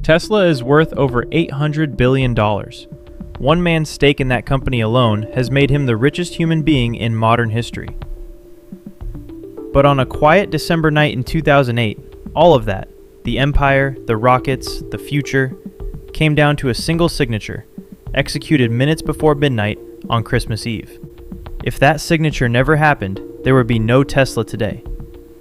Tesla is worth over $800 billion. One man's stake in that company alone has made him the richest human being in modern history. But on a quiet December night in 2008, all of that, the empire, the rockets, the future, came down to a single signature, executed minutes before midnight on Christmas Eve. If that signature never happened, there would be no Tesla today.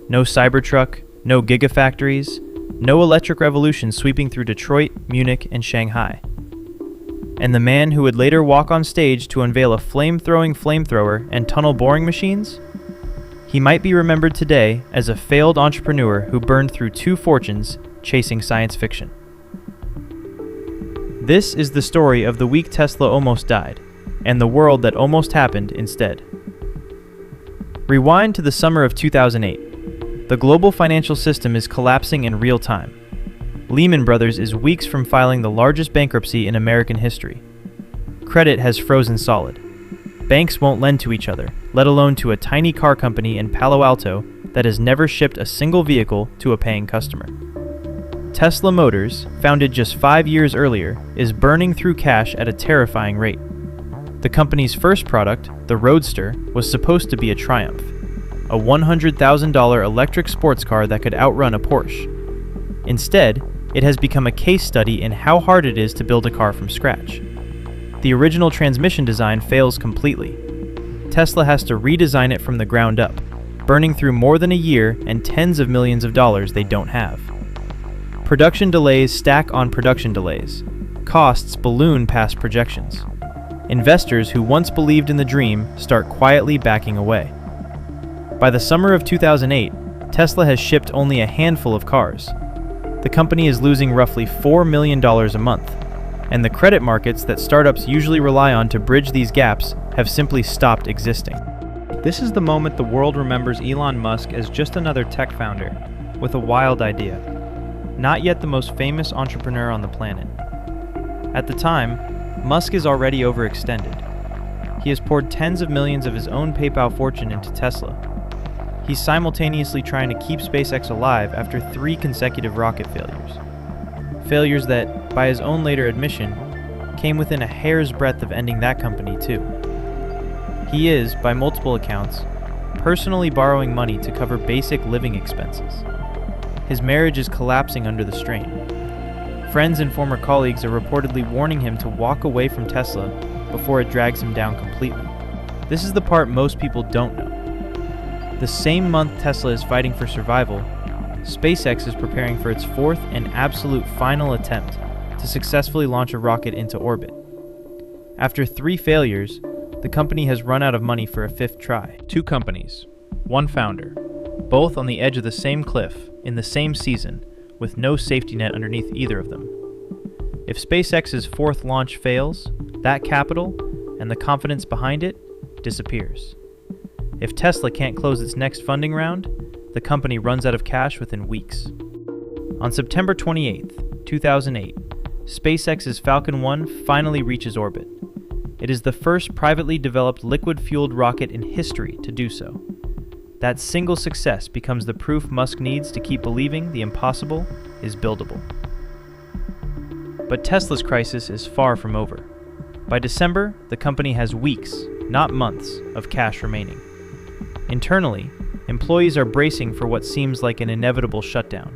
No Cybertruck, no Gigafactories, no electric revolution sweeping through Detroit, Munich, and Shanghai. And the man who would later walk on stage to unveil a flame-throwing flamethrower and tunnel boring machines? He might be remembered today as a failed entrepreneur who burned through 2 fortunes chasing science fiction. This is the story of the week Tesla almost died, and the world that almost happened instead. Rewind to the summer of 2008. The global financial system is collapsing in real time. Lehman Brothers is weeks from filing the largest bankruptcy in American history. Credit has frozen solid. Banks won't lend to each other, let alone to a tiny car company in Palo Alto that has never shipped a single vehicle to a paying customer. Tesla Motors, founded just 5 years earlier, is burning through cash at a terrifying rate. The company's first product, the Roadster, was supposed to be a triumph, a $100,000 electric sports car that could outrun a Porsche. Instead, it has become a case study in how hard it is to build a car from scratch. The original transmission design fails completely. Tesla has to redesign it from the ground up, burning through more than a year and tens of millions of dollars they don't have. Production delays stack on production delays. Costs balloon past projections. Investors who once believed in the dream start quietly backing away. By the summer of 2008, Tesla has shipped only a handful of cars. The company is losing roughly $4 million a month, and the credit markets that startups usually rely on to bridge these gaps have simply stopped existing. This is the moment the world remembers Elon Musk as just another tech founder with a wild idea, not yet the most famous entrepreneur on the planet. At the time, Musk is already overextended. He has poured tens of millions of his own PayPal fortune into Tesla. He's simultaneously trying to keep SpaceX alive after 3 consecutive rocket failures. Failures that, by his own later admission, came within a hair's breadth of ending that company too. He is, by multiple accounts, personally borrowing money to cover basic living expenses. His marriage is collapsing under the strain. Friends and former colleagues are reportedly warning him to walk away from Tesla before it drags him down completely. This is the part most people don't know. The same month Tesla is fighting for survival, SpaceX is preparing for its 4th and absolute final attempt to successfully launch a rocket into orbit. After 3 failures, the company has run out of money for a 5th try. 2 companies, 1 founder, both on the edge of the same cliff in the same season, with no safety net underneath either of them. If SpaceX's 4th launch fails, that capital and the confidence behind it disappears. If Tesla can't close its next funding round, the company runs out of cash within weeks. On September 28, 2008, SpaceX's Falcon 1 finally reaches orbit. It is the first privately developed liquid-fueled rocket in history to do so. That single success becomes the proof Musk needs to keep believing the impossible is buildable. But Tesla's crisis is far from over. By December, the company has weeks, not months, of cash remaining. Internally, employees are bracing for what seems like an inevitable shutdown.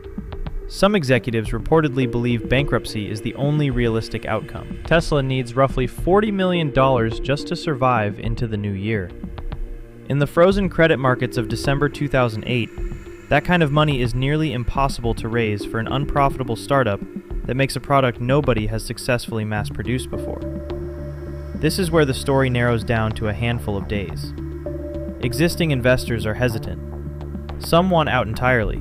Some executives reportedly believe bankruptcy is the only realistic outcome. Tesla needs roughly $40 million just to survive into the new year. In the frozen credit markets of December 2008, that kind of money is nearly impossible to raise for an unprofitable startup that makes a product nobody has successfully mass-produced before. This is where the story narrows down to a handful of days. Existing investors are hesitant. Some want out entirely.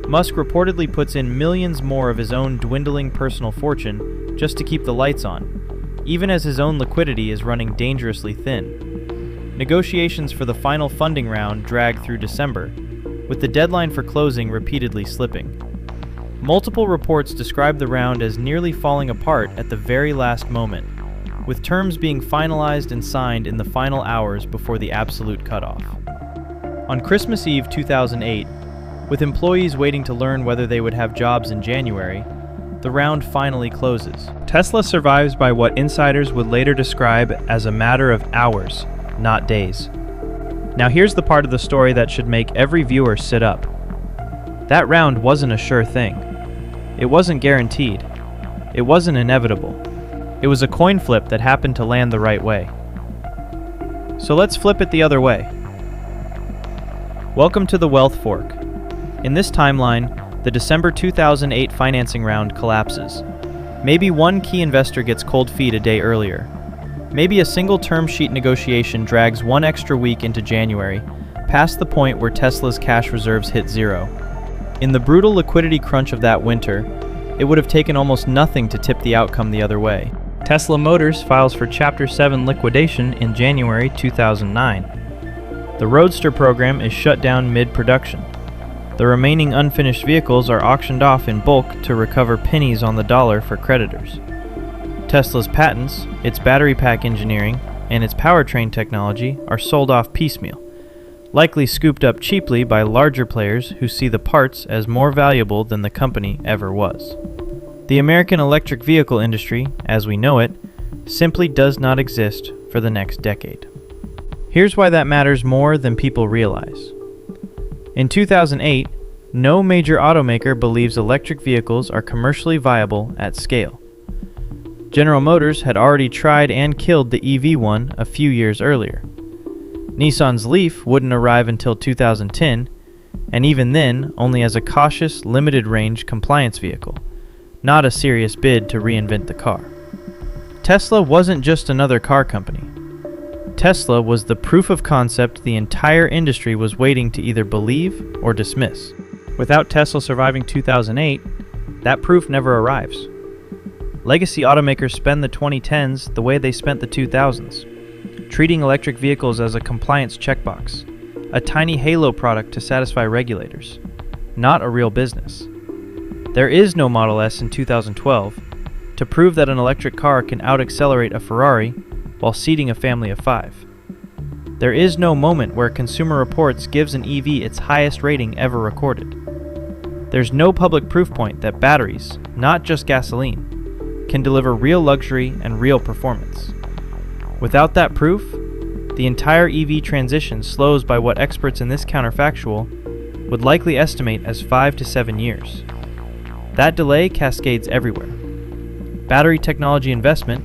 Musk reportedly puts in millions more of his own dwindling personal fortune just to keep the lights on, even as his own liquidity is running dangerously thin. Negotiations for the final funding round drag through December, with the deadline for closing repeatedly slipping. Multiple reports describe the round as nearly falling apart at the very last moment, with terms being finalized and signed in the final hours before the absolute cutoff. On Christmas Eve 2008, with employees waiting to learn whether they would have jobs in January, the round finally closes. Tesla survives by what insiders would later describe as a matter of hours, not days. Now here's the part of the story that should make every viewer sit up. That round wasn't a sure thing. It wasn't guaranteed. It wasn't inevitable. It was a coin flip that happened to land the right way. So let's flip it the other way. Welcome to the wealth fork. In this timeline, the December 2008 financing round collapses. Maybe one key investor gets cold feet a day earlier. Maybe a single term sheet negotiation drags one extra week into January, past the point where Tesla's cash reserves hit zero. In the brutal liquidity crunch of that winter, it would have taken almost nothing to tip the outcome the other way. Tesla Motors files for Chapter 7 liquidation in January 2009. The Roadster program is shut down mid-production. The remaining unfinished vehicles are auctioned off in bulk to recover pennies on the dollar for creditors. Tesla's patents, its battery pack engineering, and its powertrain technology are sold off piecemeal, likely scooped up cheaply by larger players who see the parts as more valuable than the company ever was. The American electric vehicle industry, as we know it, simply does not exist for the next decade. Here's why that matters more than people realize. In 2008, no major automaker believes electric vehicles are commercially viable at scale. General Motors had already tried and killed the EV one a few years earlier. Nissan's Leaf wouldn't arrive until 2010, and even then only as a cautious, limited-range compliance vehicle, not a serious bid to reinvent the car. Tesla wasn't just another car company. Tesla was the proof of concept the entire industry was waiting to either believe or dismiss. Without Tesla surviving 2008, that proof never arrives. Legacy automakers spend the 2010s the way they spent the 2000s, treating electric vehicles as a compliance checkbox, a tiny halo product to satisfy regulators, not a real business. There is no Model S in 2012 to prove that an electric car can out-accelerate a Ferrari while seating a family of 5. There is no moment where Consumer Reports gives an EV its highest rating ever recorded. There's no public proof point that batteries, not just gasoline, can deliver real luxury and real performance. Without that proof, the entire EV transition slows by what experts in this counterfactual would likely estimate as 5 to 7 years. That delay cascades everywhere. Battery technology investment,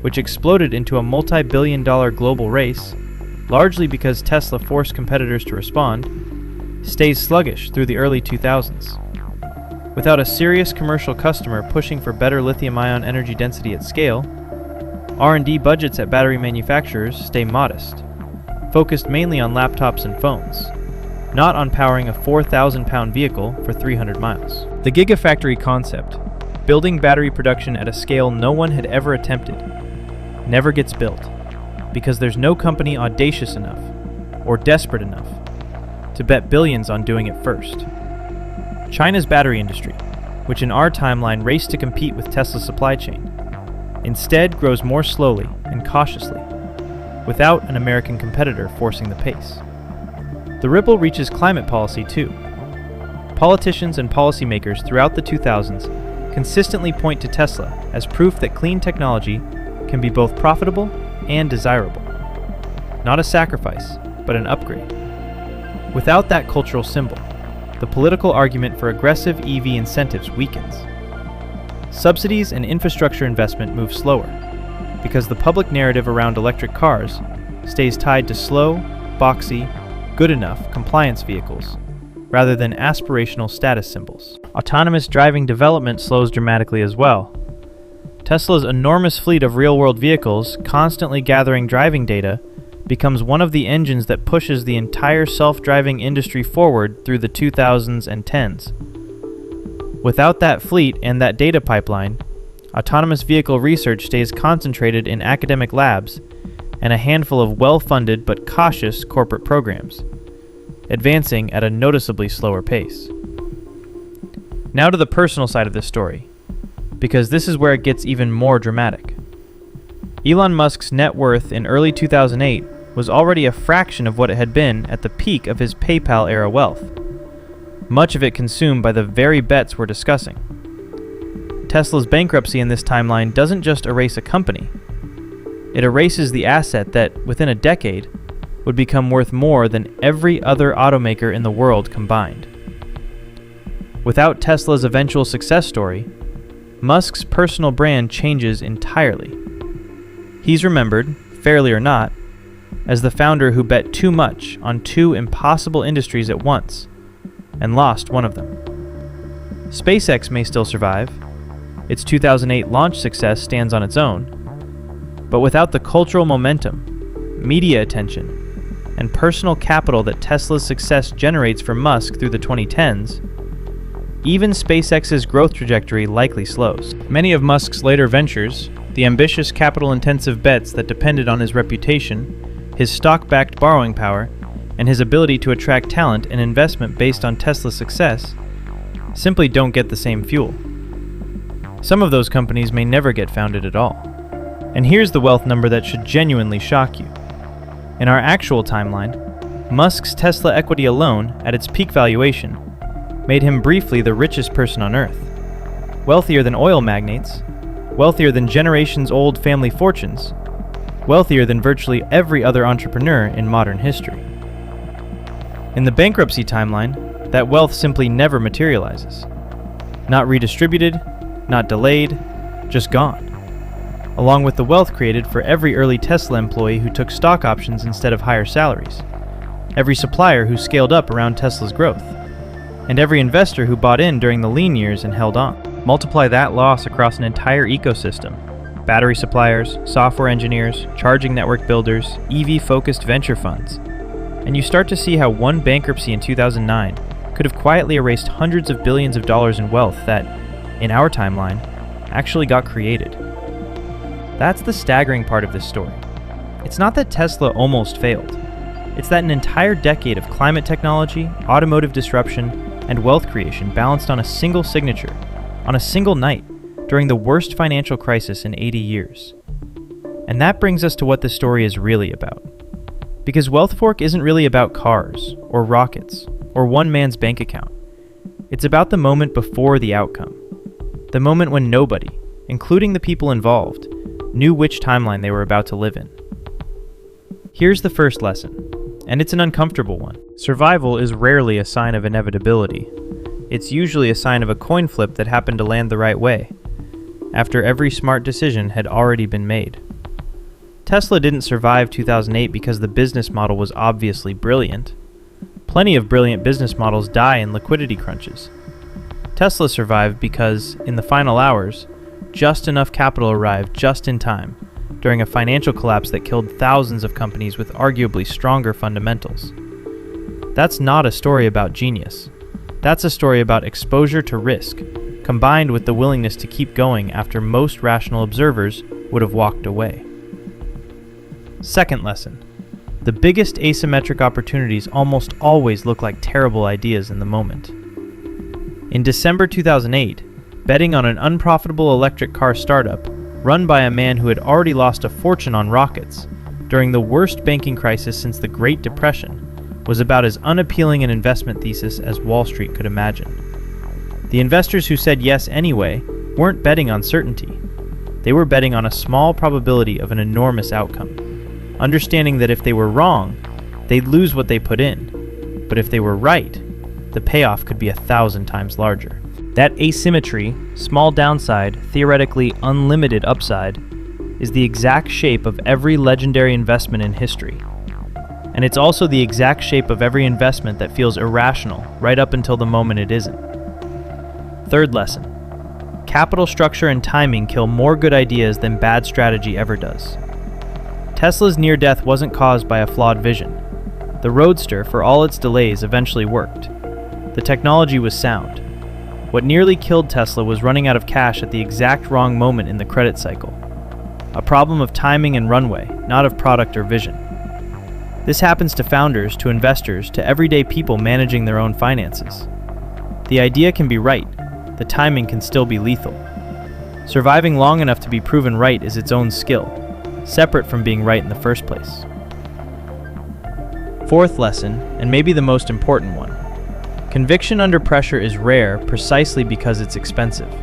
which exploded into a multi-billion-dollar global race, largely because Tesla forced competitors to respond, stays sluggish through the early 2000s. Without a serious commercial customer pushing for better lithium-ion energy density at scale, R&D budgets at battery manufacturers stay modest, focused mainly on laptops and phones, not on powering a 4,000-pound vehicle for 300 miles. The Gigafactory concept, building battery production at a scale no one had ever attempted, never gets built, because there's no company audacious enough, or desperate enough, to bet billions on doing it first. China's battery industry, which in our timeline raced to compete with Tesla's supply chain, instead grows more slowly and cautiously, without an American competitor forcing the pace. The ripple reaches climate policy too. Politicians and policymakers throughout the 2000s consistently point to Tesla as proof that clean technology can be both profitable and desirable. Not a sacrifice, but an upgrade. Without that cultural symbol, the political argument for aggressive EV incentives weakens. Subsidies and infrastructure investment move slower, because the public narrative around electric cars stays tied to slow, boxy, good enough compliance vehicles, rather than aspirational status symbols. Autonomous driving development slows dramatically as well. Tesla's enormous fleet of real-world vehicles constantly gathering driving data becomes one of the engines that pushes the entire self-driving industry forward through the 2000s and 10s. Without that fleet and that data pipeline, autonomous vehicle research stays concentrated in academic labs and a handful of well-funded but cautious corporate programs, advancing at a noticeably slower pace. Now to the personal side of this story, because this is where it gets even more dramatic. Elon Musk's net worth in early 2008 was already a fraction of what it had been at the peak of his PayPal-era wealth, much of it consumed by the very bets we're discussing. Tesla's bankruptcy in this timeline doesn't just erase a company. It erases the asset that, within a decade, would become worth more than every other automaker in the world combined. Without Tesla's eventual success story, Musk's personal brand changes entirely. He's remembered, fairly or not, as the founder who bet too much on two impossible industries at once and lost one of them. SpaceX may still survive. Its 2008 launch success stands on its own. But without the cultural momentum, media attention, and personal capital that Tesla's success generates for Musk through the 2010s, even SpaceX's growth trajectory likely slows. Many of Musk's later ventures, the ambitious capital-intensive bets that depended on his reputation, his stock-backed borrowing power, and his ability to attract talent and investment based on Tesla's success, simply don't get the same fuel. Some of those companies may never get founded at all. And here's the wealth number that should genuinely shock you. In our actual timeline, Musk's Tesla equity alone, at its peak valuation, made him briefly the richest person on Earth. Wealthier than oil magnates, wealthier than generations-old family fortunes, wealthier than virtually every other entrepreneur in modern history. In the bankruptcy timeline, that wealth simply never materializes. Not redistributed, not delayed, just gone. Along with the wealth created for every early Tesla employee who took stock options instead of higher salaries, every supplier who scaled up around Tesla's growth, and every investor who bought in during the lean years and held on. Multiply that loss across an entire ecosystem: battery suppliers, software engineers, charging network builders, EV-focused venture funds, and you start to see how one bankruptcy in 2009 could have quietly erased hundreds of billions of dollars in wealth that, in our timeline, actually got created. That's the staggering part of this story. It's not that Tesla almost failed. It's that an entire decade of climate technology, automotive disruption, and wealth creation balanced on a single signature, on a single night, during the worst financial crisis in 80 years. And that brings us to what this story is really about. Because Wealth Fork isn't really about cars, or rockets, or one man's bank account. It's about the moment before the outcome. The moment when nobody, including the people involved, knew which timeline they were about to live in. Here's the first lesson, and it's an uncomfortable one. Survival is rarely a sign of inevitability. It's usually a sign of a coin flip that happened to land the right way, after every smart decision had already been made. Tesla didn't survive 2008 because the business model was obviously brilliant. Plenty of brilliant business models die in liquidity crunches. Tesla survived because, in the final hours, just enough capital arrived just in time, during a financial collapse that killed thousands of companies with arguably stronger fundamentals. That's not a story about genius. That's a story about exposure to risk, combined with the willingness to keep going after most rational observers would have walked away. Second lesson: the biggest asymmetric opportunities almost always look like terrible ideas in the moment. In December 2008, betting on an unprofitable electric car startup run by a man who had already lost a fortune on rockets during the worst banking crisis since the Great Depression was about as unappealing an investment thesis as Wall Street could imagine. The investors who said yes anyway weren't betting on certainty. They were betting on a small probability of an enormous outcome, understanding that if they were wrong, they'd lose what they put in, but if they were right, the payoff could be 1,000 times larger. That asymmetry, small downside, theoretically unlimited upside, is the exact shape of every legendary investment in history. And it's also the exact shape of every investment that feels irrational right up until the moment it isn't. Third lesson: capital structure and timing kill more good ideas than bad strategy ever does. Tesla's near death wasn't caused by a flawed vision. The Roadster, for all its delays, eventually worked. The technology was sound. What nearly killed Tesla was running out of cash at the exact wrong moment in the credit cycle. A problem of timing and runway, not of product or vision. This happens to founders, to investors, to everyday people managing their own finances. The idea can be right. The timing can still be lethal. Surviving long enough to be proven right is its own skill, separate from being right in the first place. Fourth lesson, and maybe the most important one: conviction under pressure is rare precisely because it's expensive.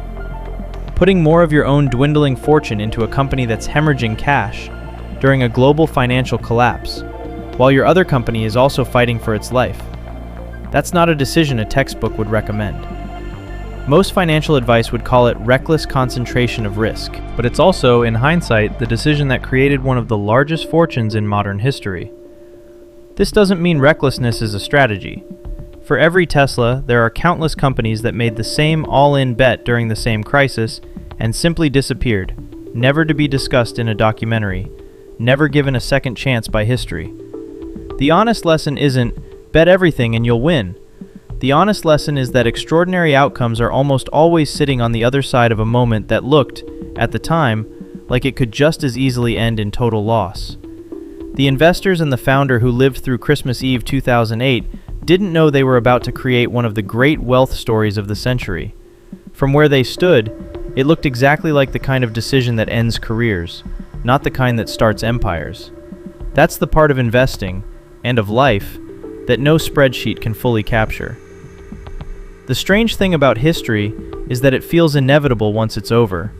putting more of your own dwindling fortune into a company that's hemorrhaging cash during a global financial collapse, while your other company is also fighting for its life. That's not a decision a textbook would recommend. Most financial advice would call it reckless concentration of risk, but it's also, in hindsight, the decision that created one of the largest fortunes in modern history. This doesn't mean recklessness is a strategy. For every Tesla, there are countless companies that made the same all-in bet during the same crisis and simply disappeared, never to be discussed in a documentary, never given a second chance by history. The honest lesson isn't, bet everything and you'll win. The honest lesson is that extraordinary outcomes are almost always sitting on the other side of a moment that looked, at the time, like it could just as easily end in total loss. The investors and the founder who lived through Christmas Eve 2008 didn't know they were about to create one of the great wealth stories of the century. From where they stood, it looked exactly like the kind of decision that ends careers, not the kind that starts empires. That's the part of investing, and of life, that no spreadsheet can fully capture. The strange thing about history is that it feels inevitable once it's over.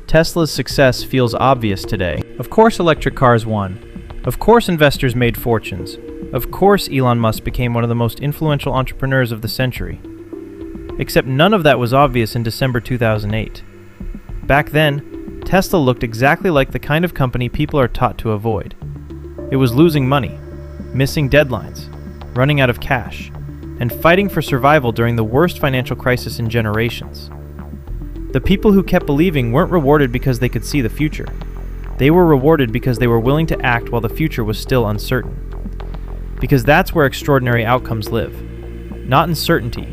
Tesla's success feels obvious today. Of course electric cars won. Of course investors made fortunes. Of course Elon Musk became one of the most influential entrepreneurs of the century. Except none of that was obvious in December 2008. Back then, Tesla looked exactly like the kind of company people are taught to avoid. It was losing money, missing deadlines, running out of cash, and fighting for survival during the worst financial crisis in generations. The people who kept believing weren't rewarded because they could see the future. They were rewarded because they were willing to act while the future was still uncertain. Because that's where extraordinary outcomes live. Not in certainty,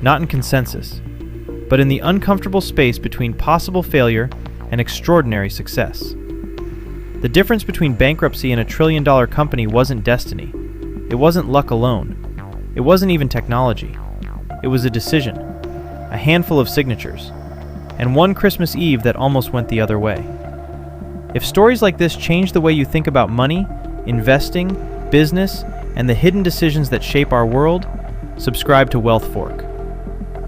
not in consensus, but in the uncomfortable space between possible failure and extraordinary success. The difference between bankruptcy and a trillion-dollar company wasn't destiny. It wasn't luck alone. It wasn't even technology. It was a decision, a handful of signatures, and one Christmas Eve that almost went the other way. If stories like this change the way you think about money, investing, business, and the hidden decisions that shape our world, subscribe to Wealth Fork.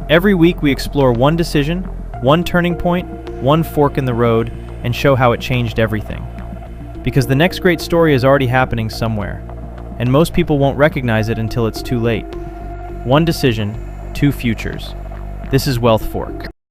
Every week we explore one decision, one turning point, one fork in the road, and show how it changed everything. Because the next great story is already happening somewhere, and most people won't recognize it until it's too late. One decision, two futures. This is Wealth Fork.